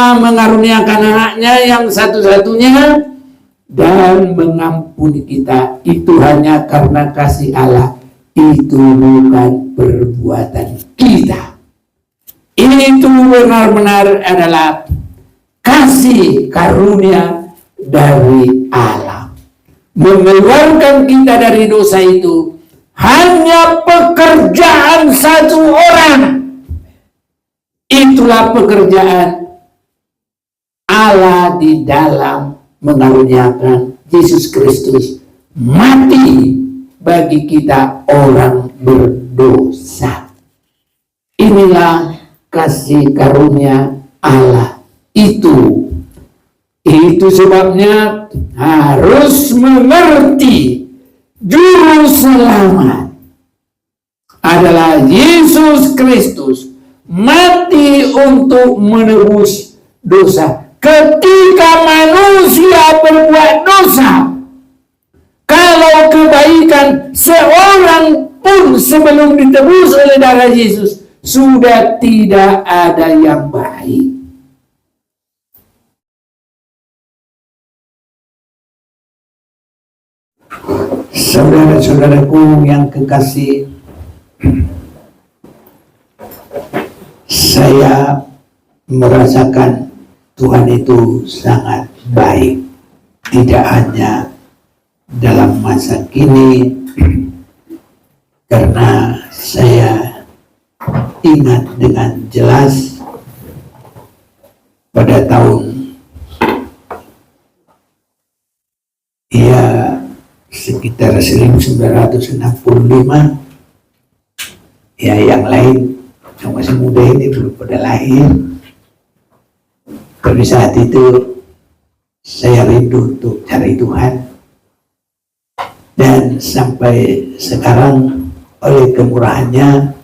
Allah mengaruniakan anaknya yang satu-satunya dan mengampuni kita. Itu hanya karena kasih Allah. Itu bukan perbuatan kita. Itu benar-benar adalah kasih karunia dari Allah. Mengeluarkan kita dari dosa itu hanya pekerjaan satu orang. Itulah pekerjaan Allah di dalam mengaruniakan Yesus Kristus mati bagi kita orang berdosa. Inilah kasih karunia Allah itu. Itu sebabnya harus mengerti juru selamat adalah Yesus Kristus mati untuk menebus dosa. Ketika manusia berbuat dosa, kalau kebaikan seorang pun sebelum ditebus oleh darah Yesus, sudah tidak ada yang baik. Saudara-saudaraku yang kekasih, saya merasakan Tuhan itu sangat baik, tidak hanya dalam masa kini, karena saya ingat dengan jelas pada tahun sekitar 1965, yang lain yang masih muda ini belum pada lahir. Pada saat itu saya rindu untuk cari Tuhan, dan sampai sekarang oleh kemurahannya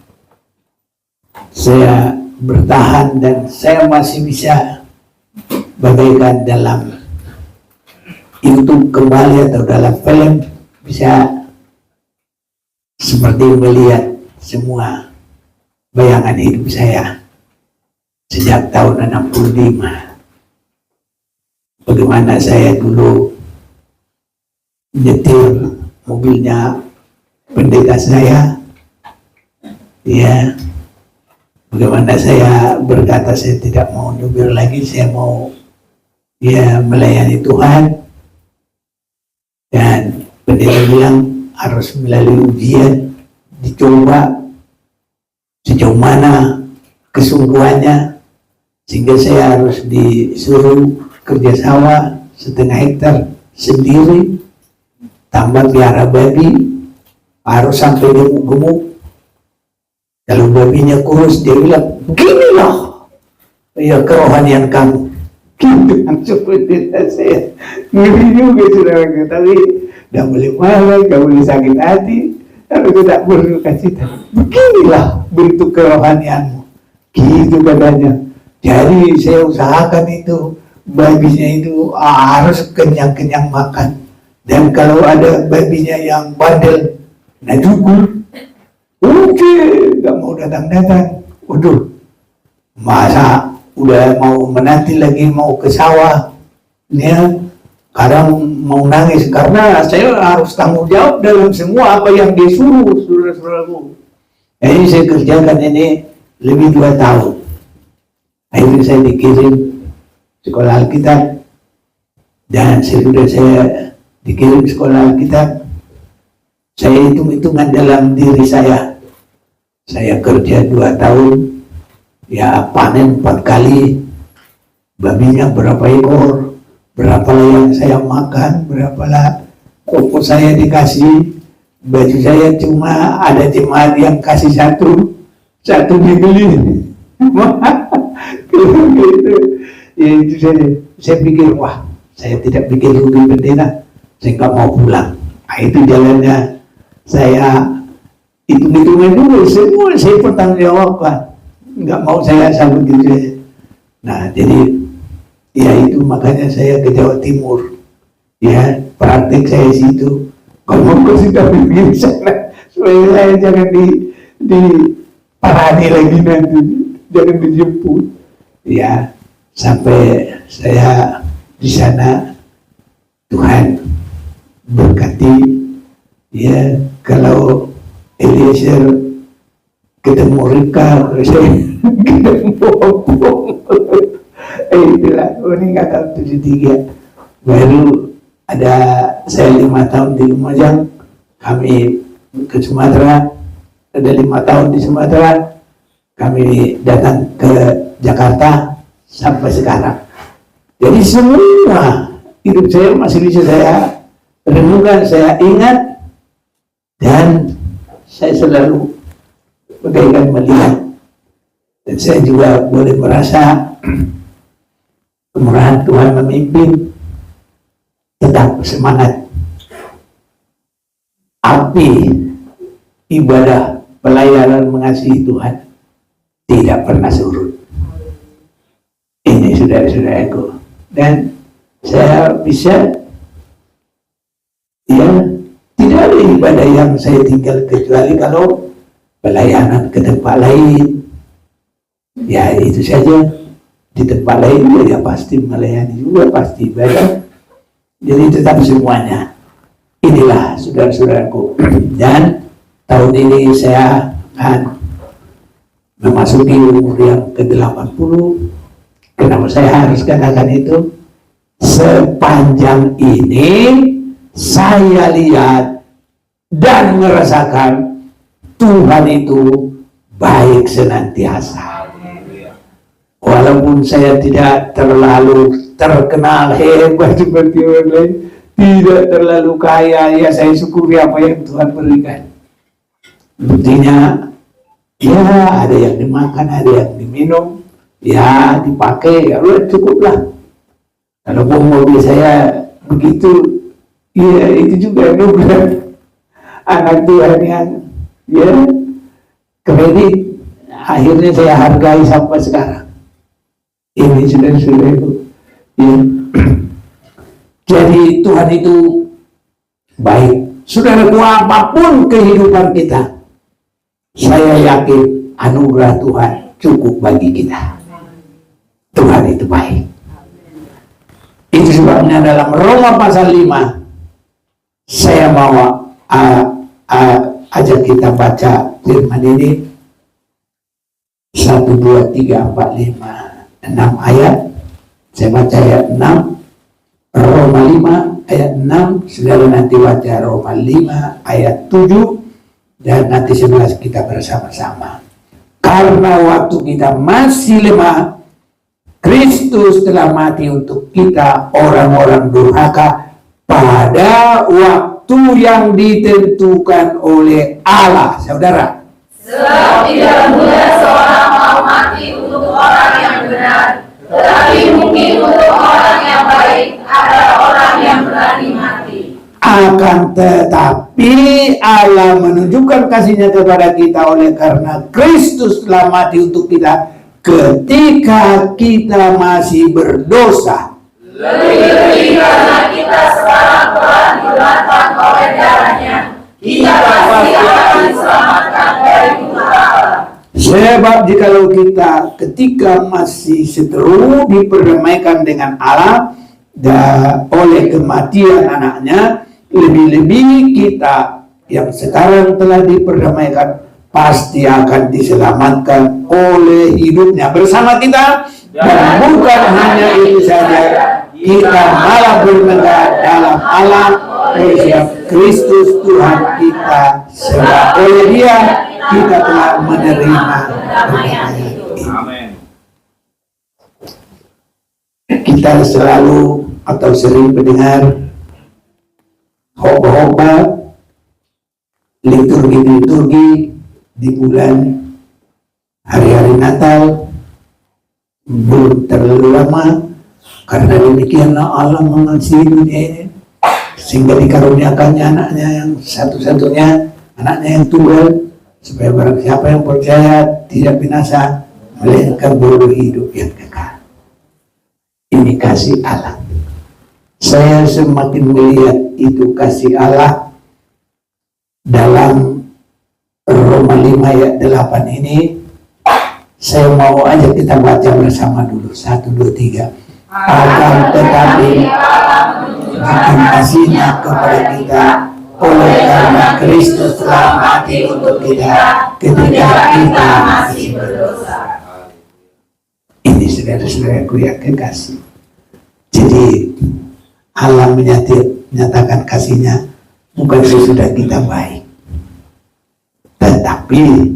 saya bertahan dan saya masih bisa bagaikan dalam YouTube kembali atau dalam film bisa seperti melihat semua bayangan hidup saya sejak tahun 65. Bagaimana saya dulu nyetir mobilnya pendeta saya, bagaimana saya berkata saya tidak mau nyupir lagi, saya mau melayani Tuhan, dan pendeta bilang harus melalui ujian, dicoba sejauh mana kesungguhannya, sehingga saya harus disuruh kerja sawah 1,5 hektar sendiri, tambah pelihara babi, harus sampai gemuk-gemuk. Kalau babinya kurus, dia bilang, beginilah kerohanian kamu. Gitu langsung pendeta saya. Ngeri juga saudara, tapi gak boleh marah, gak boleh sakit hati, tapi tidak perlu kasih tahu. Beginilah bentuk kerohanianmu. Gitu katanya. Jadi saya usahakan itu, babinya itu harus kenyang-kenyang makan. Dan kalau ada babinya yang bandel, nah dukul, oke, gak mau datang-datang. Waduh, masa udah mau menanti lagi mau ke sawah, kadang mau nangis karena saya harus tanggung jawab dalam semua apa yang dia suruh, saudara-saudaraku. Jadi saya kerjakan ini lebih 2 tahun. Akhirnya saya dikirim sekolah Alkitab, dan sesudah saya dikirim sekolah Alkitab, saya hitung-hitungan dalam diri saya kerja 2 tahun, panen 4 kali, babinya berapa ekor, berapalah yang saya makan, berapalah pokok saya dikasih, baju saya cuma ada jemaat yang kasih satu dibeli. Gitu. Itu saya pikir, wah, saya tidak pikir rugi pendeta, saya nggak mau pulang. Nah, itu jalannya saya hitung-hitungan dulu, semua saya pertanggungjawabkan, nggak mau saya sambut gitu. Nah, jadi itu makanya saya ke Jawa Timur, praktik saya situ. Kalau mau sudah di sana, supaya saya jangan di parani lagi nanti, jangan dijemput. sampai saya di sana. Tuhan berkati ya. Kalau Eliezer ketemu Rika, saya ketemu Opung. Itulah meninggal tahun 73. Baru ada saya 5 tahun di Lumajang, kami ke Sumatera, ada 5 tahun di Sumatera, kami datang ke Jakarta sampai sekarang. Jadi semua hidup saya masih bisa saya renungkan, saya ingat, dan saya selalu bagaikan melihat. Dan saya juga boleh merasa kemurahan Tuhan memimpin. Tetap semangat. Api ibadah pelayanan mengasihi Tuhan tidak pernah surut. Ini saudara-saudaraku. Dan saya bisa, ya, tidak ada ibadah yang saya tinggal kecuali kalau pelayanan ke tempat lain. Ya itu saja. Di tempat lain ya pasti melayani juga, pasti ibadah. Jadi tetap semuanya. Inilah saudara-saudaraku. Dan tahun ini saya akan memasuki umur yang ke-80. Kenapa saya harus katakan itu? Sepanjang ini saya lihat dan merasakan Tuhan itu baik senantiasa. Walaupun saya tidak terlalu terkenal hebat seperti orang lain, tidak terlalu kaya, ya saya syukuri apa yang Tuhan berikan. Buktinya, ya ada yang dimakan, ada yang diminum, ya dipakai, ya udah cukuplah. Kalau mobil saya begitu, ya itu juga bukan anak Tuhan yang ya kredit. Akhirnya saya hargai sampai sekarang. Ini saudara-saudaraku. Ya. Jadi Tuhan itu baik. Saudaraku, apapun kehidupan kita, saya yakin anugerah Tuhan cukup bagi kita. Tuhan itu baik. Itu sebabnya dalam Roma pasal 5 saya mau ajak kita baca firman ini. 1, 2, 3, 4, 5, 6 ayat. Saya baca ayat 6, Roma 5 ayat 6. Saudara nanti baca Roma 5 ayat 7, dan nanti 11 kita bersama-sama. Karena waktu kita masih lemah, Kristus telah mati untuk kita orang-orang durhaka pada waktu yang ditentukan oleh Allah. Saudara, sebab tidak mudah seorang mau mati untuk orang yang benar, tetapi mungkin untuk orang yang baik ada orang yang berani mati. Akan tetapi Allah menunjukkan kasih-Nya kepada kita oleh karena Kristus telah mati untuk kita ketika kita masih berdosa. Lebih-lebih karena kita sekarang telah dibelatkan oleh darah-Nya, kita pasti akan diselamatkan dari murka Allah. Sebab jikalau kita ketika masih seteru diperdamaikan dengan Allah oleh kematian anaknya, lebih-lebih kita yang sekarang telah diperdamaikan pasti akan diselamatkan oleh hidupnya bersama kita. Dan bukan hanya itu saja, kita malah bernegara dalam Allah oleh Kristus Tuhan kita, sebab oleh Dia kita telah menerima kedamaian itu. Kita selalu atau sering mendengar khotbah liturgi di bulan hari-hari Natal. Belum terlalu lama, karena demikianlah Allah mengasihi dunia ini sehingga dikaruniakannya anaknya yang satu-satunya, anaknya yang tunggal, supaya barang siapa yang percaya tidak binasa, melainkan beroleh hidup yang kekal. Ini kasih Allah. Saya semakin melihat itu kasih Allah dalam Roma 5 ayat 8 ini. Saya mau ajak kita baca bersama dulu. 1, 2, 3. Akan tetapi akan kasihnya kepada kita oleh karena Kristus telah mati untuk kita ketika kita masih berdosa. Ini saudara-saudaraku yang kekasih. Jadi Allah menyatakan kasihnya bukan sesudah kita baik, tetapi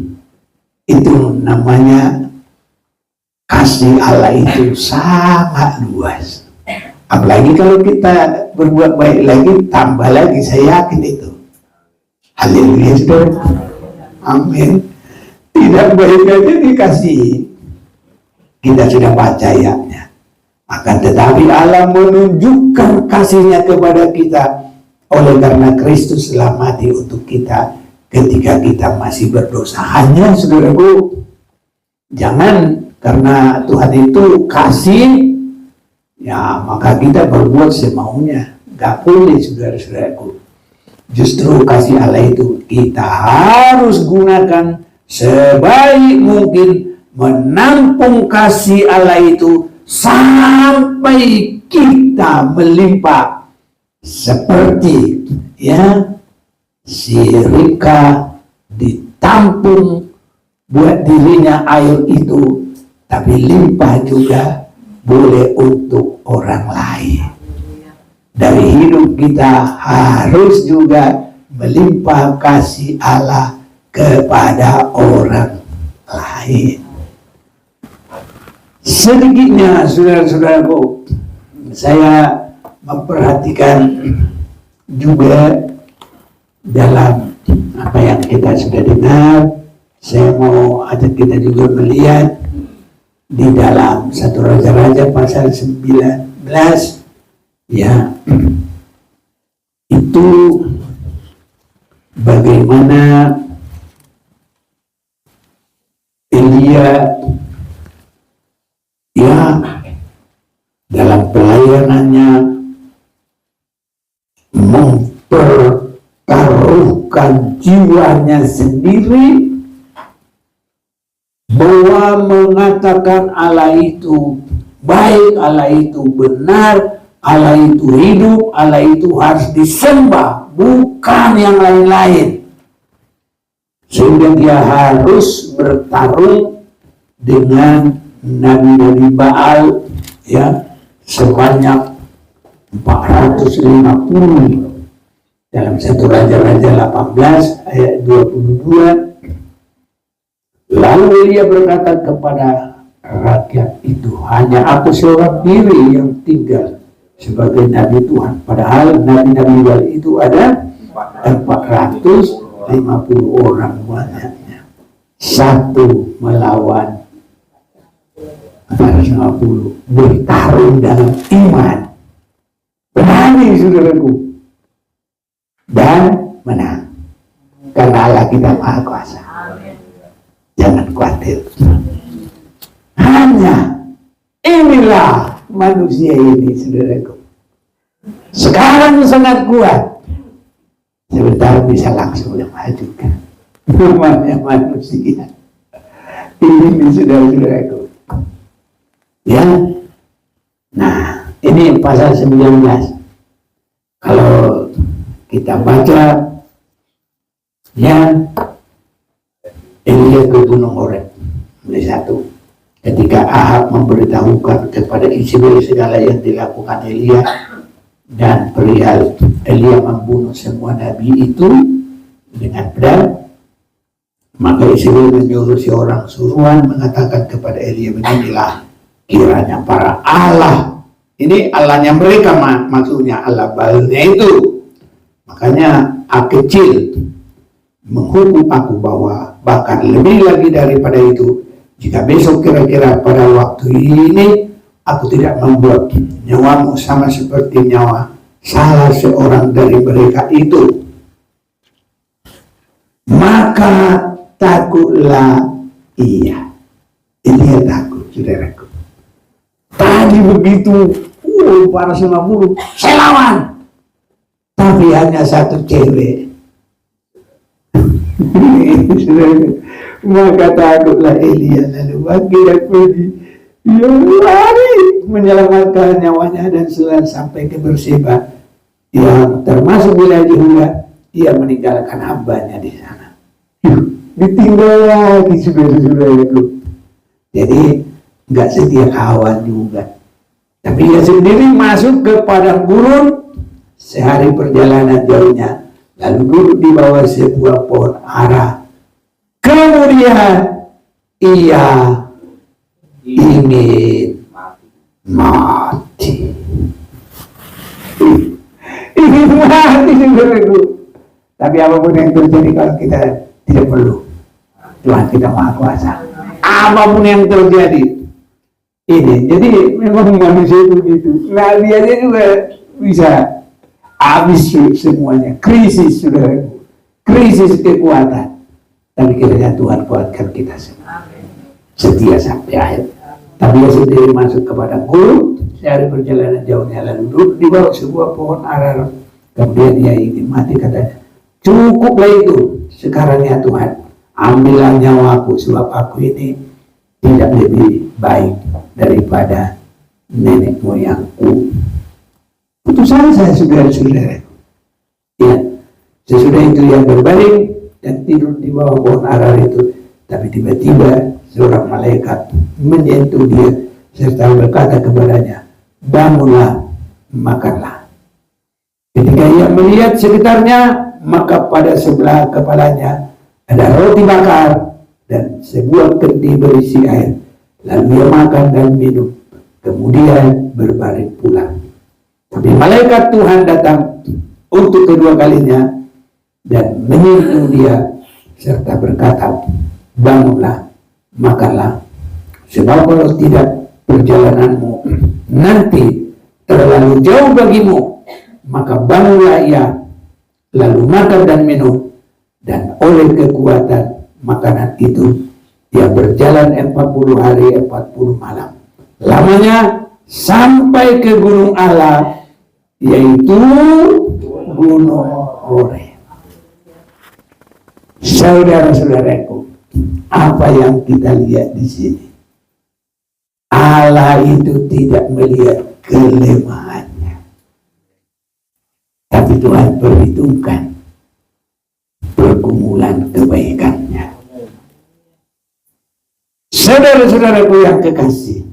itu namanya kasih Allah itu sangat luas. Apalagi kalau kita berbuat baik lagi, tambah lagi, saya yakin itu. Haleluya, saudara. Amin. Tidak baik aja dikasih. Kita sudah baca ayatnya. Akan tetapi Allah menunjukkan kasihnya kepada kita oleh karena Kristus telah mati untuk kita ketika kita masih berdosa. Hanya saudaraku, jangan karena Tuhan itu kasih, ya maka kita berbuat semaunya. Gak boleh saudara-saudaraku. Justru kasih Allah itu kita harus gunakan sebaik mungkin, menampung kasih Allah itu sampai kita melimpah. Seperti ya si Ribka ditampung buat dirinya air itu, tapi limpah juga boleh untuk orang lain. Dari hidup kita harus juga melimpah kasih Allah kepada orang lain. Sedikitnya saudara-saudaraku, saya memperhatikan juga dalam apa yang kita sudah dengar. Saya mau ajak kita juga melihat di dalam 1 Raja-Raja pasal 19, ya, itu bagaimana Elia ya dalam pelayanannya mempertaruhkan jiwanya sendiri, bahwa mengatakan Allah itu baik, Allah itu benar, Allah itu hidup, Allah itu harus disembah, bukan yang lain-lain. Sehingga dia harus bertarung dengan nabi-nabi Baal, ya, sebanyak 450 dalam 1 Raja-Raja 18 ayat 22. Lalu Elia berkata kepada rakyat itu, hanya aku seorang diri yang tinggal sebagai nabi Tuhan, padahal nabi-nabi Baal itu ada 450 orang banyaknya. Satu melawan 450, bertarung dalam iman, berani saudaraku, dan menang karena Allah kita Maha Kuasa. Jangan khawatir. Hanya inilah manusia ini, saudaraku. Sekarang sangat kuat, sebentar bisa langsung memajukan. Namanya manusia ini, saudara-saudaraku. Ya, nah ini pasal 19. Kalau kita baca, ya, Elia ke Gunung Horeb, mulai 1. Ketika Ahab memberitahukan kepada Ismail segala yang dilakukan Elia dan perihal Elia membunuh semua nabi itu dengan pedang, maka Ismail menyuruh seorang suruhan mengatakan kepada Elia, beginilah kiranya para Allah, ini Allahnya mereka maksudnya Allah Baalnya itu, makanya A kecil menghukum aku bahwa bahkan lebih lagi daripada itu, jika besok kira-kira pada waktu ini aku tidak membuat nyawamu sama seperti nyawa salah seorang dari mereka itu, maka takutlah ia. Ini takut, saudaraku. Tadi begitu, para 50, saya lawan, tapi hanya satu cewek. Maka takutlah Elia lalu bangkit dan pergi. Ia lari menyelamatkan nyawanya dan setelah sampai ke Berseba yang termasuk wilayah Yehuda, ia meninggalkan hambanya di sana. Ditinggal lagi saudara-saudaraku. Jadi nggak setia kawan juga. Tapi ia sendiri masuk ke padang gurun sehari perjalanan jauhnya, lalu duduk di bawah sebuah pohon ara. Kemudian ia ingin mati. Ingin mati saudaraku. Tapi apapun yang terjadi kalau kita tidak perlu, Tuhan kita Maha Kuasa. Apapun yang terjadi ini, jadi memang manusia itu gitu. Nah dia juga bisa habis semuanya, krisis saudaraku, krisis kekuatan. Tapi kiranya Tuhan kuatkan kita semua, setia sampai akhir. Tapi dia sendiri masuk kepada gurun sehari perjalanan jauhnya, lalu duduk di bawah sebuah pohon ara. Kemudian dia ingin mati, katanya, cukuplah itu sekarang ya Tuhan, ambillah nyawaku sebab aku ini tidak lebih baik daripada nenek moyangku. Putusan saya saudara-saudara. Ya, sesudah itu ia berbaring dan tidur di bawah pohon ara itu. Tapi tiba-tiba seorang malaikat menyentuh dia serta berkata kepadanya, bangunlah, makanlah. Ketika ia melihat sekitarnya, maka pada sebelah kepalanya ada roti bakar dan sebuah kendi berisi air. Lalu ia makan dan minum, kemudian berbaring pulang. Tapi malaikat Tuhan datang untuk kedua kalinya dan menyentuh dia serta berkata, bangunlah, makanlah, sebab kalau tidak perjalananmu nanti terlalu jauh bagimu. Maka bangunlah ia, lalu makan dan minum, dan oleh kekuatan makanan itu dia berjalan 40 hari 40 malam lamanya sampai ke gunung Allah, yaitu Gunung Horeb. Saudara-saudaraku, apa yang kita lihat di sini, Allah itu tidak melihat kelemahannya, tapi Tuhan perhitungkan pergumulan kebaikannya. Saudara-saudaraku yang kekasih,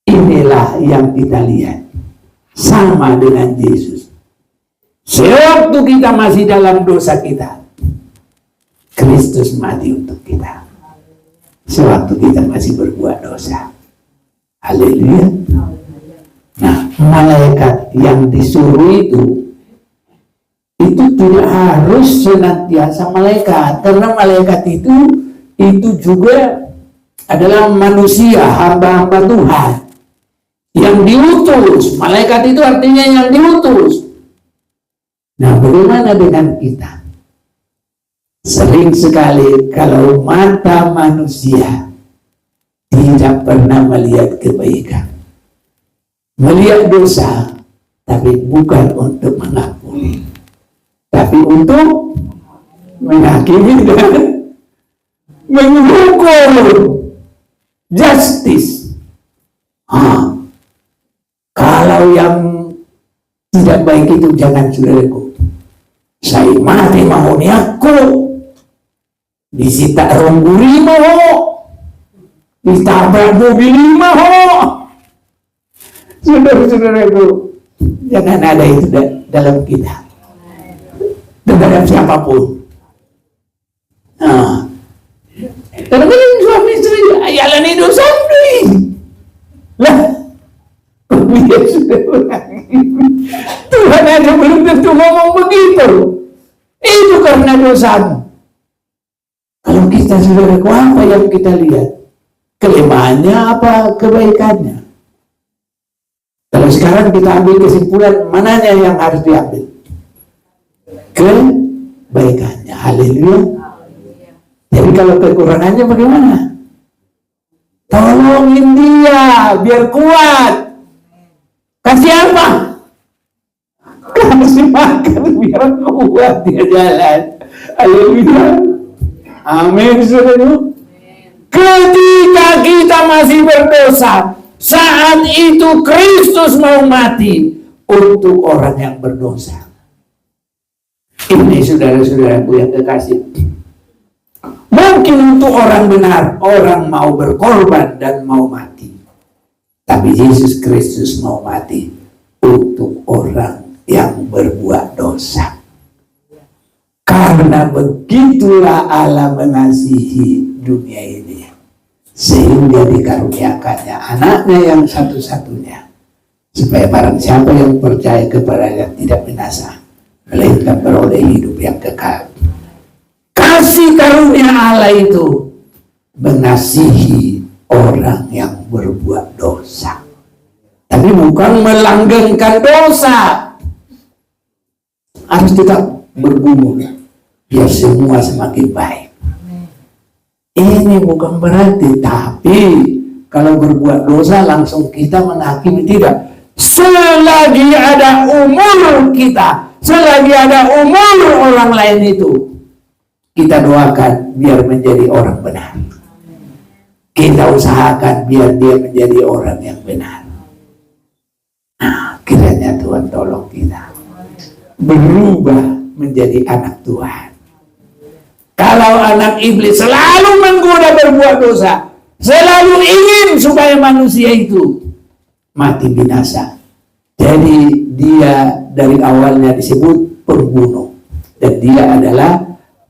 inilah yang kita lihat sama dengan Yesus. Sewaktu kita masih dalam dosa kita, Kristus mati untuk kita. Sewaktu kita masih berbuat dosa. Haleluya. Nah, malaikat yang disuruh itu tidak harus senantiasa malaikat, karena malaikat itu juga adalah manusia, hamba-hamba Tuhan yang diutus. Malaikat itu artinya yang diutus. Nah, bagaimana dengan kita? Sering sekali kalau mata manusia tidak pernah melihat kebaikan, melihat dosa, tapi bukan untuk mengampuni, tapi untuk menghakimi dan menghukum. Justice. Kalau yang tidak baik itu jangan, saudaraku. Saya mati mahoni aku, disita rongguri mau, ditabrak mobil mau. Saudara-saudaraku, jangan ada itu dalam kita, terhadap siapapun. Kadang-kadang suami istri ayalan itu sendiri lah. Kemudian sudah Tuhan aja belum tentu ngomong begitu. Itu karena dosamu. Kalau kita saudaraku, apa yang kita lihat? Kelemahannya apa kebaikannya? Kalau sekarang kita ambil kesimpulan, mananya yang harus diambil? Kebaikannya. Haleluya. Jadi kalau kekurangannya bagaimana? Tolongin dia biar kuat. Kasih apa? Kasih makan biar kuat dia jalan. Haleluya. Amin, saudara. Ketika kita masih berdosa, saat itu Kristus mau mati untuk orang yang berdosa. Ini saudara-saudaraku yang kekasih. Mungkin untuk orang benar, orang mau berkorban dan mau mati. Tapi Yesus Kristus mau mati untuk orang yang berbuat dosa. Karena begitulah Allah mengasihi dunia ini, sehingga dikaruniakannya anaknya yang satu-satunya, supaya barang siapa yang percaya kepadanya tidak binasa, melainkan beroleh hidup yang kekal. Kasih karunia Allah itu mengasihi orang yang berbuat dosa, tapi bukan melanggengkan dosa. Harus tetap bergumul biar semua semakin baik. Ini bukan berarti, tapi kalau berbuat dosa langsung kita menghakimi, tidak. Selagi ada umur kita, selagi ada umur orang lain itu, kita doakan biar menjadi orang benar. Kita usahakan biar dia menjadi orang yang benar. Nah, kiranya Tuhan tolong kita berubah menjadi anak Tuhan. Kalau anak iblis selalu menggoda berbuat dosa, selalu ingin supaya manusia itu mati binasa. Jadi dia dari awalnya disebut pembunuh, dan dia adalah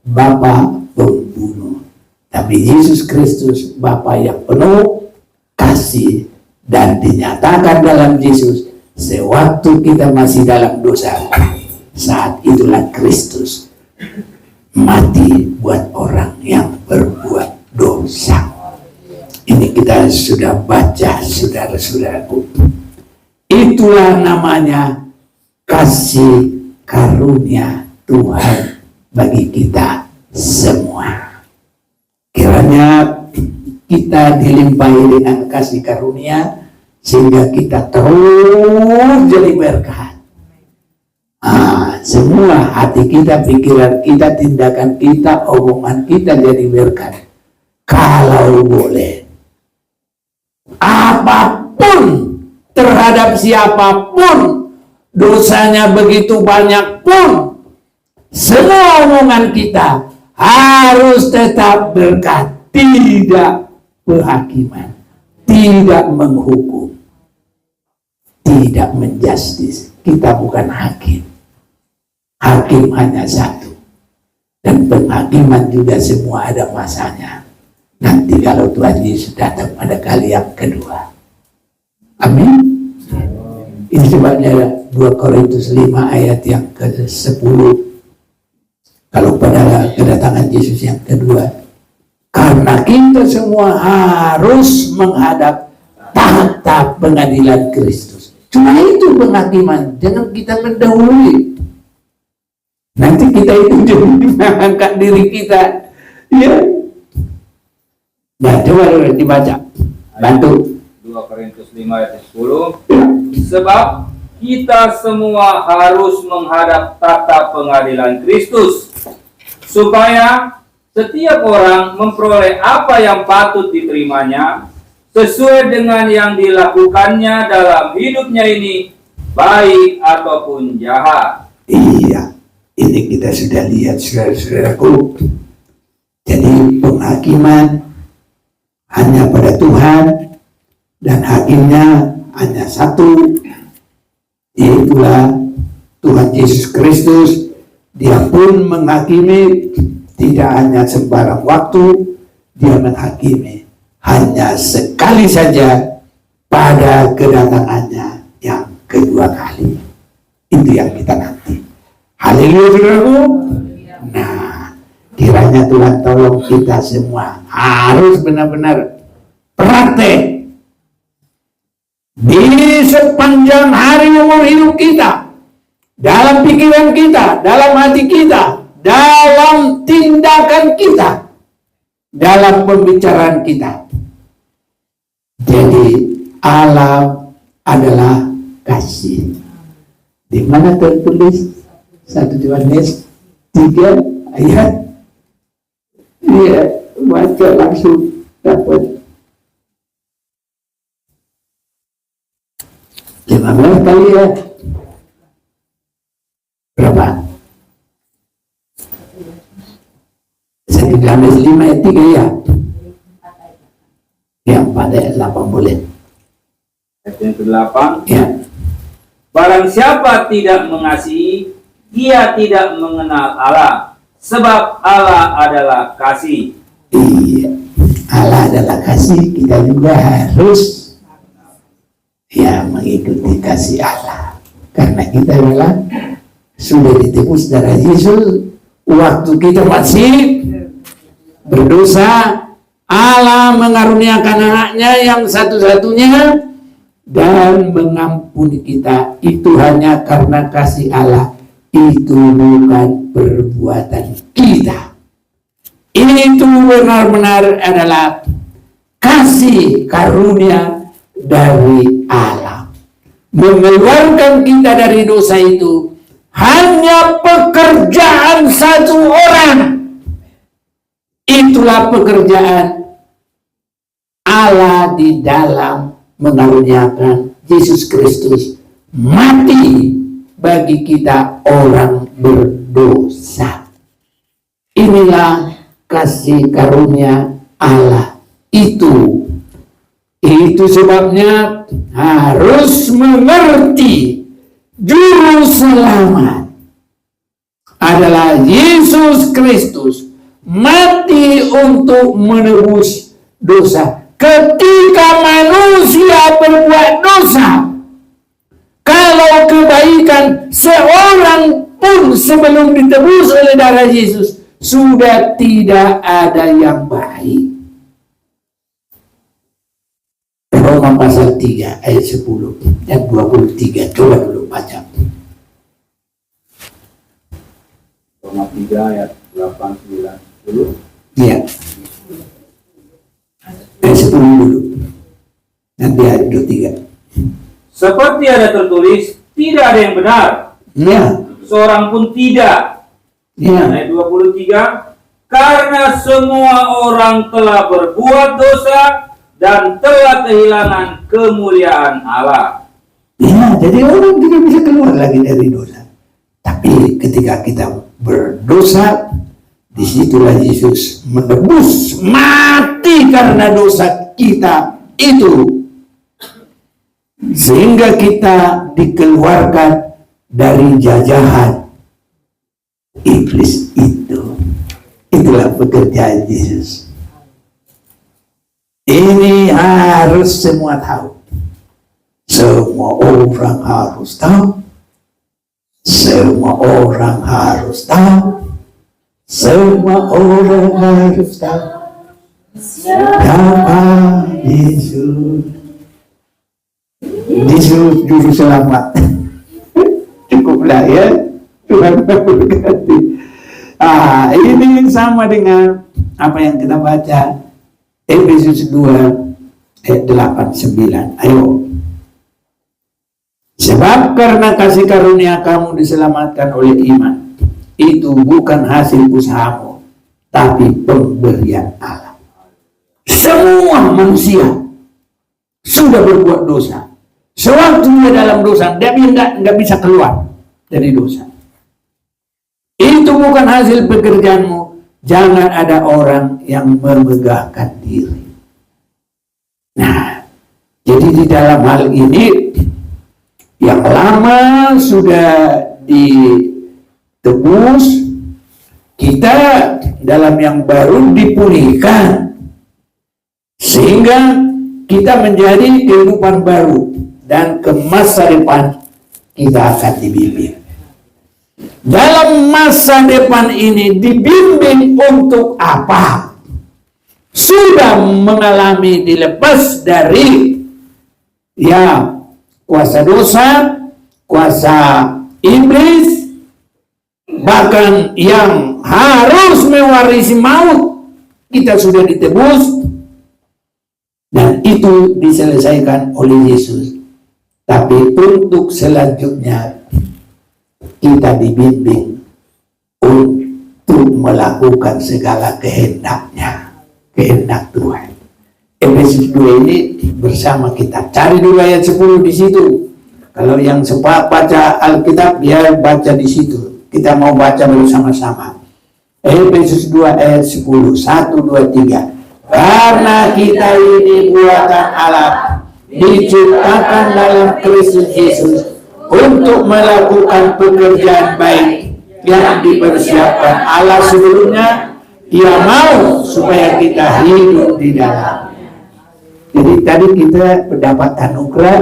bapa pembunuh. Tapi Yesus Kristus Bapa yang penuh kasih, dan dinyatakan dalam Yesus sewaktu kita masih dalam dosa, saat itulah Kristus mati buat orang yang berbuat dosa. Ini kita sudah baca, saudara-saudaraku. Itulah namanya kasih karunia Tuhan bagi kita semua. Kiranya kita dilimpahi dengan kasih karunia, sehingga kita terus jadi berkat. Semua hati kita, pikiran kita, tindakan kita, omongan kita jadi berkat. Kalau boleh, apapun terhadap siapapun, dosanya begitu banyak pun, semua omongan kita harus tetap berkat, tidak penghakiman, tidak menghukum, tidak menjustis. Kita bukan hakim. Hakim hanya satu, dan penghakiman juga semua ada masanya. Nanti kalau Tuhan Yesus datang pada kali yang kedua. Amin. Ini sebabnya 2 Korintus 5 ayat yang ke-10. Kalau pada kedatangan Yesus yang kedua, karena kita semua harus menghadap tahta pengadilan Kristus. Cuma itu penghakiman, jangan kita mendahului. Nanti kita itu jadi mengangkat diri kita. Ya. Nah, coba dibaca. Bantu. 2 Korintus 5 ayat 10. Sebab kita semua harus menghadap tahta pengadilan Kristus, supaya setiap orang memperoleh apa yang patut diterimanya sesuai dengan yang dilakukannya dalam hidupnya ini, baik ataupun jahat. Iya. Ini kita sudah lihat, saudara-saudaraku. Jadi penghakiman hanya pada Tuhan, dan hakimnya hanya satu, yaitulah Tuhan Yesus Kristus. Dia pun menghakimi tidak hanya sembarang waktu, dia menghakimi hanya sekali saja pada kedatangannya yang kedua kali. Itu yang kita nanti. Haleluya, saudaraku. Nah, kiranya Tuhan tolong kita semua harus benar-benar praktek di sepanjang hari umur hidup kita, dalam pikiran kita, dalam hati kita, dalam tindakan kita, dalam pembicaraan kita. Jadi Allah adalah kasih. Di mana tertulis? 1 Yohanes 3 ayat Dia baca langsung dapat 15 kali ya. Berapa? 19:5 ayat 3 ya. Ya, 4 ayat 8 boleh. Ayat yang ke-8. Ya. Barang siapa tidak mengasihi, dia tidak mengenal Allah, sebab Allah adalah kasih. Iya, Allah adalah kasih, kita juga harus ya mengikuti kasih Allah. Karena kita adalah sudah ditebus darah Yesus waktu kita masih berdosa. Allah mengaruniakan anaknya yang satu-satunya dan mengampuni kita. Itu hanya karena kasih Allah. Itu bukan perbuatan kita. Itu benar-benar adalah kasih karunia dari Allah. Mengeluarkan kita dari dosa itu hanya pekerjaan satu orang. Itulah pekerjaan Allah di dalam mengaruniakan Yesus Kristus mati bagi kita orang berdosa. Inilah kasih karunia Allah itu. Itu sebabnya harus mengerti juru selamat adalah Yesus Kristus mati untuk menebus dosa. Ketika manusia berbuat dosa, kalau kebaikan seorang pun sebelum ditebus oleh darah Yesus sudah tidak ada yang baik. Roma pasal 3 ayat 10 dan 23. Coba dulu baca. Roma 3 ayat 8, 9, 10. Iya. Ayat 10 dulu. Nanti ayat 23. Seperti ada tertulis, tidak ada yang benar. Iya. Seorang pun tidak. Iya. Ayat 23. Karena semua orang telah berbuat dosa dan telah kehilangan kemuliaan Allah. Ya, jadi orang tidak bisa keluar lagi dari dosa. Tapi ketika kita berdosa, disitulah Yesus menebus, mati karena dosa kita itu. Sehingga kita dikeluarkan dari jajahan iblis itu. Itulah pekerjaan Yesus. Ini harus semua tahu. Semua orang harus tahu. Semua orang harus tahu. Semua orang harus tahu. Siapa Yesus? Yesus juru selamat. Cukuplah ya. Tuhan memberkati. Ini sama dengan apa yang kita baca Efesus 2 ayat 8-9. Ayo. Sebab karena kasih karunia kamu diselamatkan oleh iman. Itu bukan hasil usahamu, tapi pemberian Allah. Semua manusia sudah berbuat dosa. Sewaktu dia dalam dosa, dia nggak bisa keluar dari dosa. Itu bukan hasil pekerjaanmu. Jangan ada orang yang memegahkan diri. Nah, jadi di dalam hal ini, yang lama sudah ditebus, kita dalam yang baru dipulihkan. Sehingga kita menjadi kehidupan baru. Dan ke masa depan kita akan dibimbing. Dalam masa depan ini dibimbing untuk apa? Sudah mengalami dilepas dari kuasa dosa, kuasa iblis, bahkan yang harus mewarisi maut. Kita sudah ditebus dan itu diselesaikan oleh Yesus. Tapi untuk selanjutnya kita dibimbing untuk melakukan segala kehendaknya, kehendak Tuhan. Efesus 2 ini bersama kita. Cari dulu ayat 10 di situ. Kalau yang sempat baca Alkitab, biar baca di situ. Kita mau baca bersama-sama. Efesus 2 ayat 10. 1, 2, 3. Karena kita ini buatan Allah, diciptakan dalam Kristus Yesus untuk melakukan pekerjaan baik yang dipersiapkan Allah sebelumnya. Dia mau supaya kita hidup di dalam. Jadi tadi kita mendapat anugerah.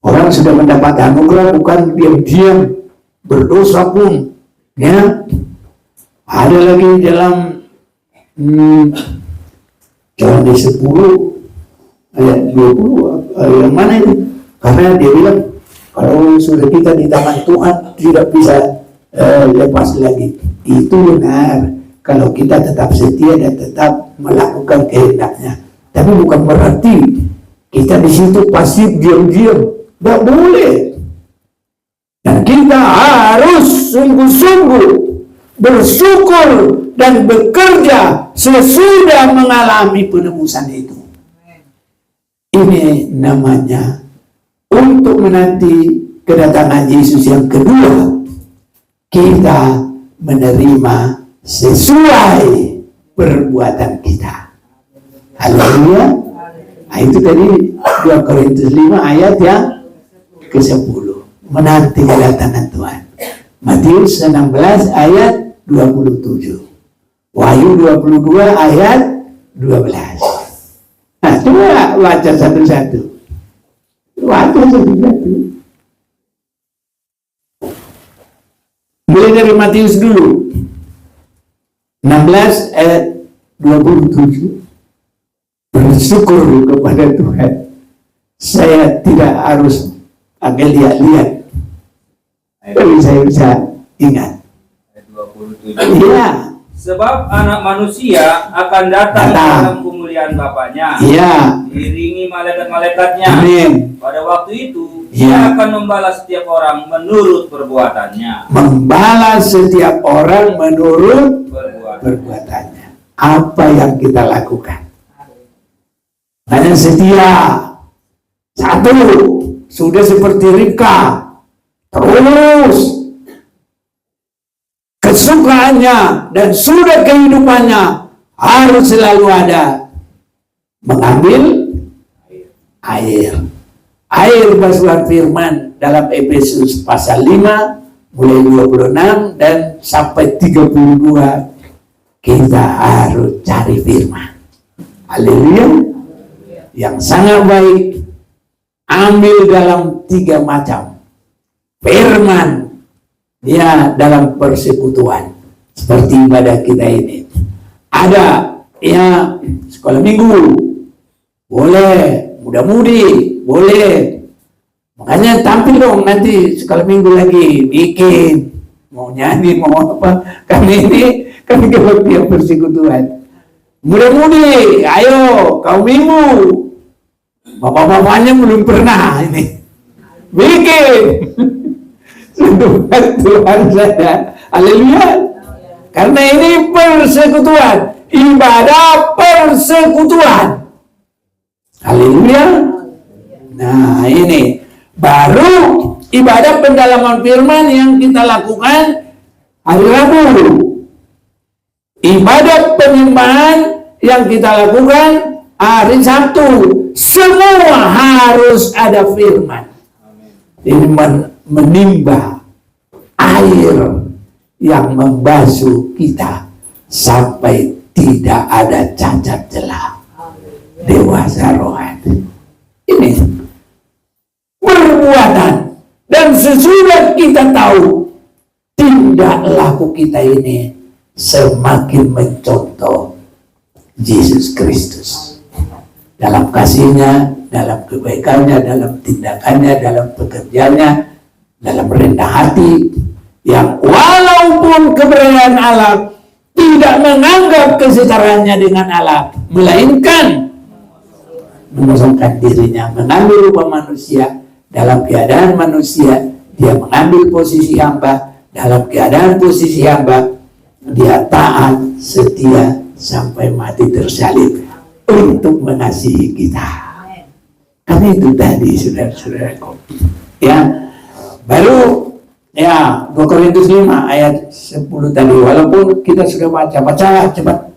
Orang sudah mendapat anugerah bukan diam-diam berdosa pun, ya. Ada lagi dalam Yohanes 10 ayat 20, yang mana itu? Karena dia bilang kalau sudah kita di tangan Tuhan tidak bisa lepas lagi. Itu benar kalau kita tetap setia dan tetap melakukan kehendaknya. Tapi bukan berarti kita di situ pasif diam-diam. Tidak boleh. Dan kita harus sungguh-sungguh bersyukur dan bekerja sesudah mengalami penebusan itu. Ini namanya untuk menanti kedatangan Yesus yang kedua, kita menerima sesuai perbuatan kita. Haleluya. Nah, itu tadi 2 Korintus 5 ayat yang ke-10. Menanti kedatangan Tuhan. Matius 16 ayat 27. Wahyu 22 ayat 12. Nah, coba baca satu-satu. Baca satu-satu. Mulai dari Matius dulu. 16 ayat 27. Bersyukur kepada Tuhan. Saya tidak harus agak lihat-lihat. Tapi saya bisa ingat. Ayat 27. Iya. Sebab anak manusia akan datang dalam kemuliaan Bapaknya, Iya. diiringi malaikat-malaikatnya. Amin. Pada waktu itu, Iya. Dia akan membalas setiap orang menurut perbuatannya. Membalas setiap orang menurut Perbuatan. perbuatannya. Apa yang kita lakukan? Hanya setia. Satu, sudah seperti Ribka. Terus kesukaannya dan sudah kehidupannya harus selalu ada mengambil air basuhan firman dalam Efesus pasal 5 mulai 26 dan sampai 32. Kita harus cari firman. Haleluya. Yang sangat baik, ambil dalam 3 macam firman, ya, dalam persekutuan seperti ibadah kita ini. Ada ya sekolah minggu, boleh, muda-mudi, boleh. Makanya tampil dong nanti sekolah minggu lagi, bikin, mau nyanyi, mau apa. Kan ini kan kebaktian persekutuan. Muda-mudi, ayo kaum minggu. Bapak-bapaknya belum pernah ini. Bikin. Tuhan saya. Haleluya. Karena ini persekutuan, ibadah persekutuan. Haleluya. Nah, ini baru ibadah pendalaman firman yang kita lakukan hari Rabu. Ibadah penyembahan yang kita lakukan hari Sabtu. Semua harus ada firman. Ini menimba air yang membasuh kita sampai tidak ada cacat celah. Dewasa rohani. Ini perbuatan, dan sesudah kita tahu tindak laku kita ini semakin mencontoh Yesus Kristus dalam kasihnya, dalam kebaikannya, dalam tindakannya, dalam pekerjaannya, dalam rendah hati, yang walaupun keberadaan Allah tidak menganggap kesetaraannya dengan Allah, melainkan mengosongkan dirinya, mengambil rupa manusia. Dalam keadaan manusia, dia mengambil posisi hamba. Dalam keadaan posisi hamba, Dia taat, setia sampai mati tersalib untuk mengasihi kita. Karena itu tadi saudara-saudaraku. Ya, baru ya 2 Korintus 5 ayat 10 tadi. Walaupun kita sudah baca cepat.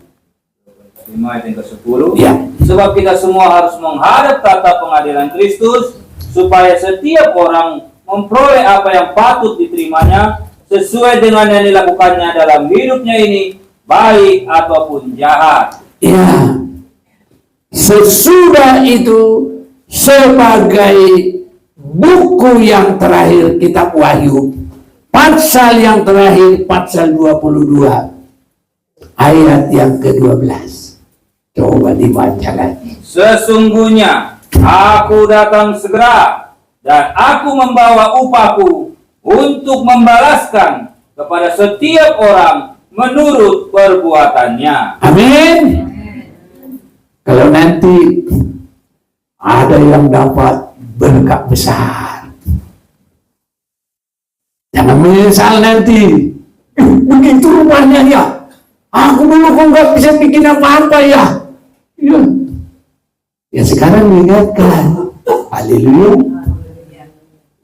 5 ayat yang ke-10. Ya. Sebab kita semua harus menghadap tata pengadilan Kristus, supaya setiap orang memperoleh apa yang patut diterimanya sesuai dengan yang dilakukannya dalam hidupnya ini, baik ataupun jahat. Ya, sesudah itu sebagai buku yang terakhir kitab Wahyu, pasal yang terakhir, pasal 22 ayat yang ke-12. Coba dibaca lagi. Sesungguhnya aku datang segera, dan aku membawa upahku untuk membalaskan kepada setiap orang menurut perbuatannya. Amin. Kalau nanti ada yang dapat berkat besar, jangan menyesal nanti. Begitu rupanya ya. Aku dulu kok nggak bisa bikin apa-apa ya. Ya. Ya sekarang ingatkan. Haleluya.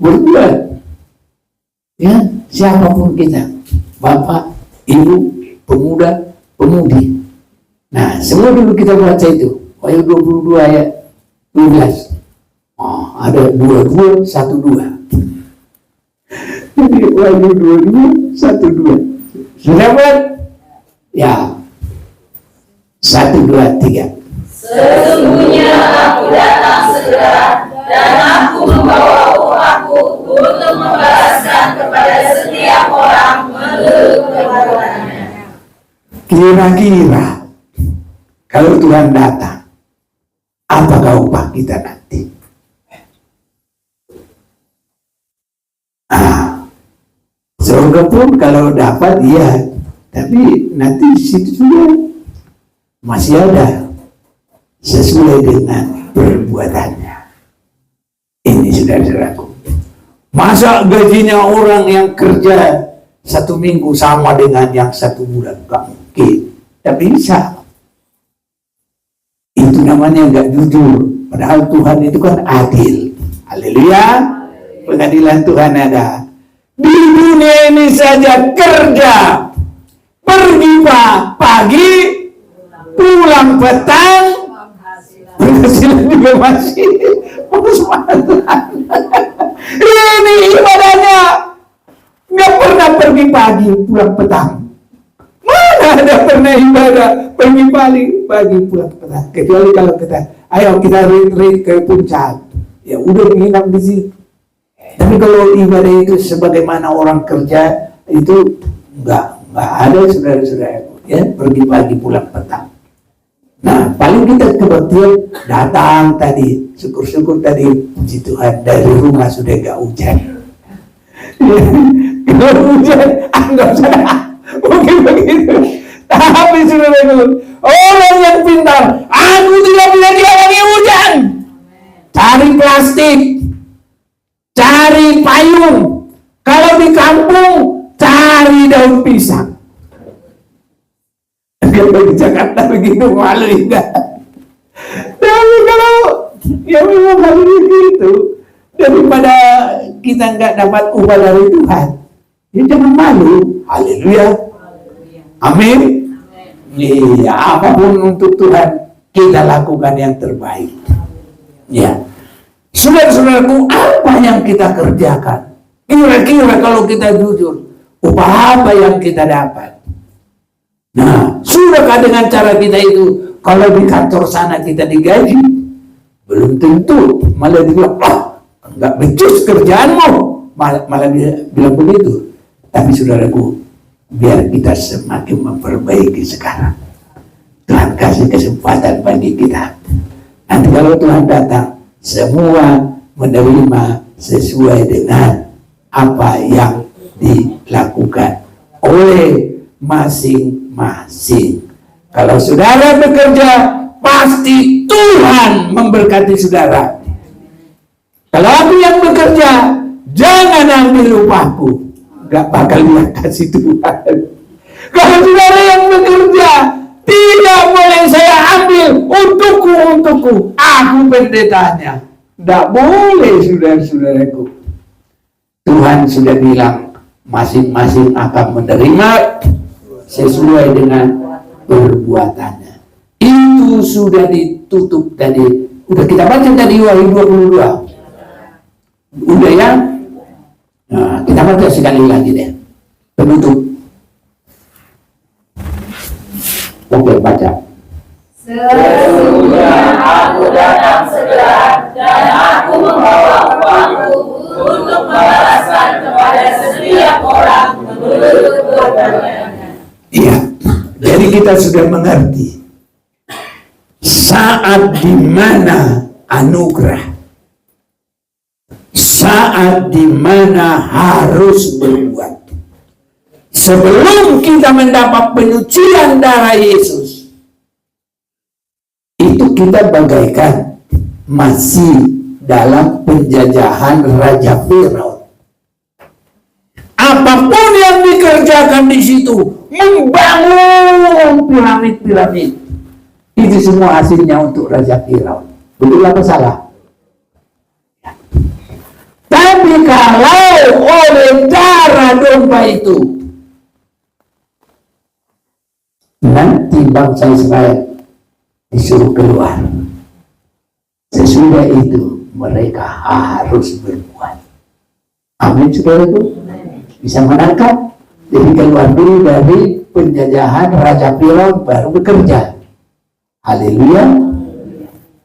Berbuat. Ya, siapapun kita, bapak, ibu, pemuda, pemudi. Nah, semua dulu kita baca itu. Wahyu 22 ayat 12. Oh, ada 22, 12. Jadi Wahyu 22, 12. Sudah buat? Ya. 1, 2, 3. Sesungguhnya aku datang segera, dan aku membawa upahku untuk membalaskan kepada setiap orang menurut perbuatannya. Kira-kira kalau Tuhan datang, apakah upah kita nanti? Surga pun kalau dapat iya, tapi nanti situ juga masih ada sesuai dengan perbuatannya. Ini saudara-saudaraku. Masa gajinya orang yang kerja 1 minggu sama dengan yang 1 bulan? Gak mungkin. Tak bisa. Itu namanya gak jujur. Padahal Tuhan itu kan adil. Haleluya. Pengadilan Tuhan ada. Di dunia ini saja kerja. Pergi pagi, pulang petang, penghasilan juga masih ini ibadahnya nggak pernah pergi pagi pulang petang. Mana ada pernah ibadah pergi pagi pulang petang, kecuali kalau kita ayo kita retreat ke puncak, ya udah menginap di situ. Tapi kalau ibadah itu sebagaimana orang kerja itu nggak ada saudara-saudara, ya pergi pagi pulang petang. Nah, paling kita kebaktian datang tadi, syukur-syukur tadi, puji Tuhan, dari rumah sudah gak hujan. Kalau hujan, anggap saya, mungkin begitu. Tapi sudah orang yang pintar, aku tidak bisa dihalangi hujan. Cari plastik, cari payung. Kalau di kampung, cari daun pisang. Kalau di Jakarta begitu malu enggak. Tapi kalau ya memang harus begitu, daripada kita enggak dapat upah dari Tuhan, ya jangan malu. Haleluya. Amin. Iya, apapun untuk Tuhan kita lakukan yang terbaik. Ya, saudara-saudaraku, apa yang kita kerjakan? Kira-kira kalau kita jujur, upah apa yang kita dapat? Nah, sudahkah dengan cara kita itu, kalau di kantor sana kita digaji? Belum tentu, malah dibilang, enggak becus kerjaanmu, malah dia bilang begitu. Tapi saudaraku, biar kita semakin memperbaiki sekarang. Tuhan kasih kesempatan bagi kita. Nanti kalau Tuhan datang, semua menerima sesuai dengan apa yang dilakukan oleh masing-masing. Kalau saudara bekerja, pasti Tuhan memberkati saudara. Kalau aku yang bekerja, jangan ambil upahku. Gak bakal dia kasih Tuhan. Kalau saudara yang bekerja, tidak boleh saya ambil untukku, aku pendetanya. Tidak boleh, saudara-saudaraku. Tuhan sudah bilang, masing-masing akan menerima sesuai dengan perbuatannya. Itu sudah ditutup tadi. Udah kita baca tadi Wahyu 22. Udah ya? Nah, kita baca sekali lagi deh. Penutup. Oke, baca. Sesungguhnya aku datang segera dan aku membawa uangku untuk membalaskan kepada setiap orang menurut perbuatannya. Iya, jadi kita sudah mengerti saat di mana anugerah, saat di mana harus berbuat. Sebelum kita mendapat penyucian darah Yesus, itu kita bagaikan masih dalam penjajahan Raja Firaun. Apapun yang dikerjakan di situ, membangun piramid-piramid, itu semua hasilnya untuk Raja Firaun. Betul atau salah? Ya. Tapi kalau oleh darah domba itu, nanti bangsa Israel disuruh keluar. Sesudah itu mereka harus berbuat. Amin, saudaraku. Bisa menangkap? Jadi keluar dulu dari penjajahan Raja Firaun, baru bekerja. Haleluya.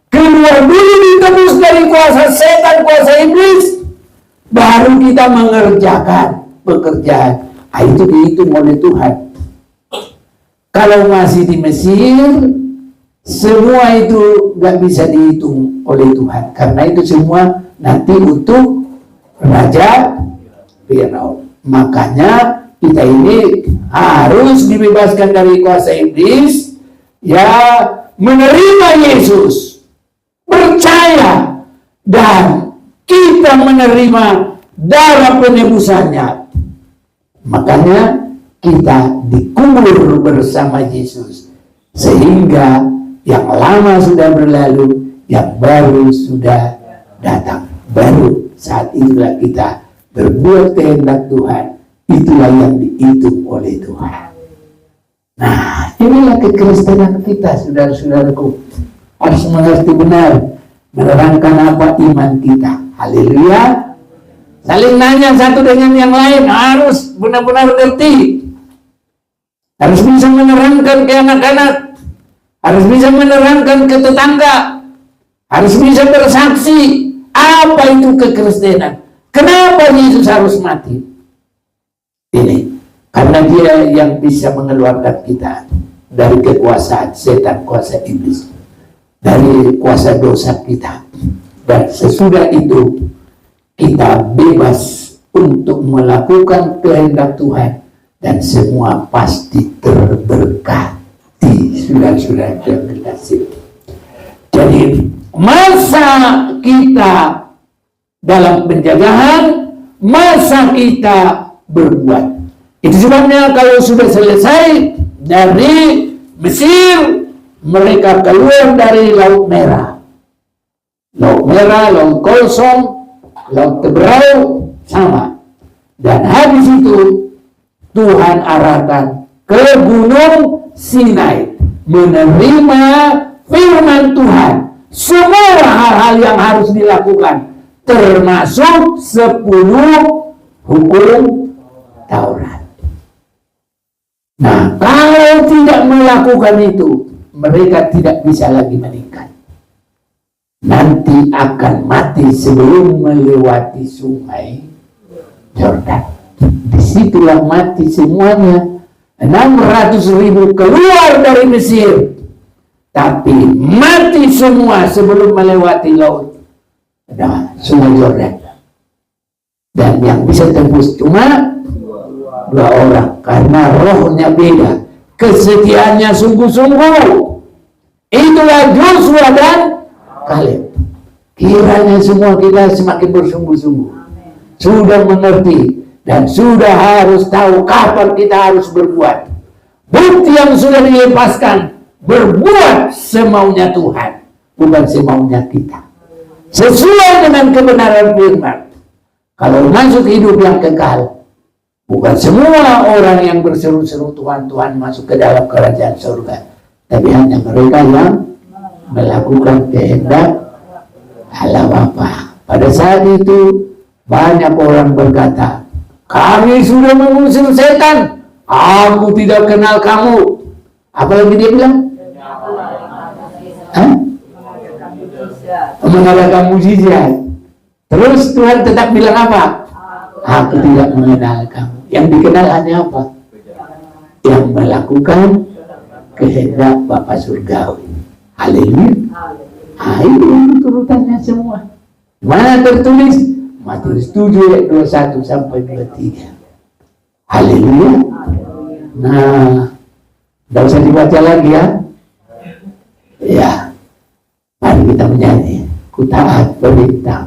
Keluar dulu, ditebus dari kuasa setan, kuasa iblis, baru kita mengerjakan pekerjaan. Itu dihitung oleh Tuhan. Kalau masih di Mesir, semua itu gak bisa dihitung oleh Tuhan. Karena itu semua nanti untuk Raja Firaun. Makanya kita ini harus dibebaskan dari kuasa iblis, ya, menerima Yesus, percaya, dan kita menerima darah penebusannya. Makanya kita dikubur bersama Yesus, sehingga yang lama sudah berlalu, yang baru sudah datang. Baru saat itulah kita berbuat kehendak Tuhan. Itulah yang dihitung oleh Tuhan. Nah, inilah kekristenan kita, saudara-saudaraku. Harus mengerti benar, menerangkan apa iman kita. Haleluya. Saling nanya satu dengan yang lain, harus benar-benar ngerti. Harus bisa menerangkan ke anak-anak, harus bisa menerangkan ke tetangga, harus bisa bersaksi apa itu kekristenan. Kenapa Yesus harus mati? Ini karena Dia yang bisa mengeluarkan kita dari kekuasaan setan, kuasa iblis, dari kuasa dosa kita. Dan sesudah itu kita bebas untuk melakukan kehendak Tuhan, dan semua pasti terberkati, saudara-saudara yang terkasih. Jadi masa kita dalam penjajahan, masa kita berbuat. Itu sebabnya kalau sudah selesai dari Mesir, mereka keluar dari Laut Merah. Laut Merah, Laut Kosong, Laut Teberau, sama. Dan habis itu Tuhan arahkan ke Gunung Sinai, menerima firman Tuhan. Semua hal-hal yang harus dilakukan, termasuk 10 hukum Taurat. Nah, kalau tidak melakukan itu, mereka tidak bisa lagi meningkat. Nanti akan mati sebelum melewati sungai Yordan. Disitulah mati semuanya. 600.000 keluar dari Mesir, tapi mati semua sebelum melewati laut, sungai Yordan. Dan yang bisa tembus cuma 2 orang, karena rohnya beda, kesetiaannya sungguh-sungguh. Itulah Joshua dan Kaleb. Kiranya semua kita semakin bersungguh-sungguh, sudah mengerti dan sudah harus tahu kapan kita harus berbuat. Bukti yang sudah dilepaskan, berbuat semaunya Tuhan, bukan semaunya kita. Sesuai dengan kebenaran firman. Kalau masuk hidup yang kekal, bukan semua orang yang berseru-seru Tuhan, Tuhan masuk ke dalam kerajaan surga, tapi hanya mereka yang melakukan kehendak Allah Bapa. Pada saat itu banyak orang berkata, kami sudah mengusir setan, aku tidak kenal kamu. Apalagi dia bilang? Mengadakan mujizat. Terus Tuhan tetap bilang apa? Aku tidak mengenal kamu. Yang dikenal hanya apa? Yang melakukan kehendak Bapa Surgawi. Haleluya. Ini turutannya semua. Mana tertulis? Matius 7 ayat 21 sampai 23. Haleluya. Nah, tidak usah dibaca lagi ya. Ya, mari kita menyanyi. Ku taat perintah.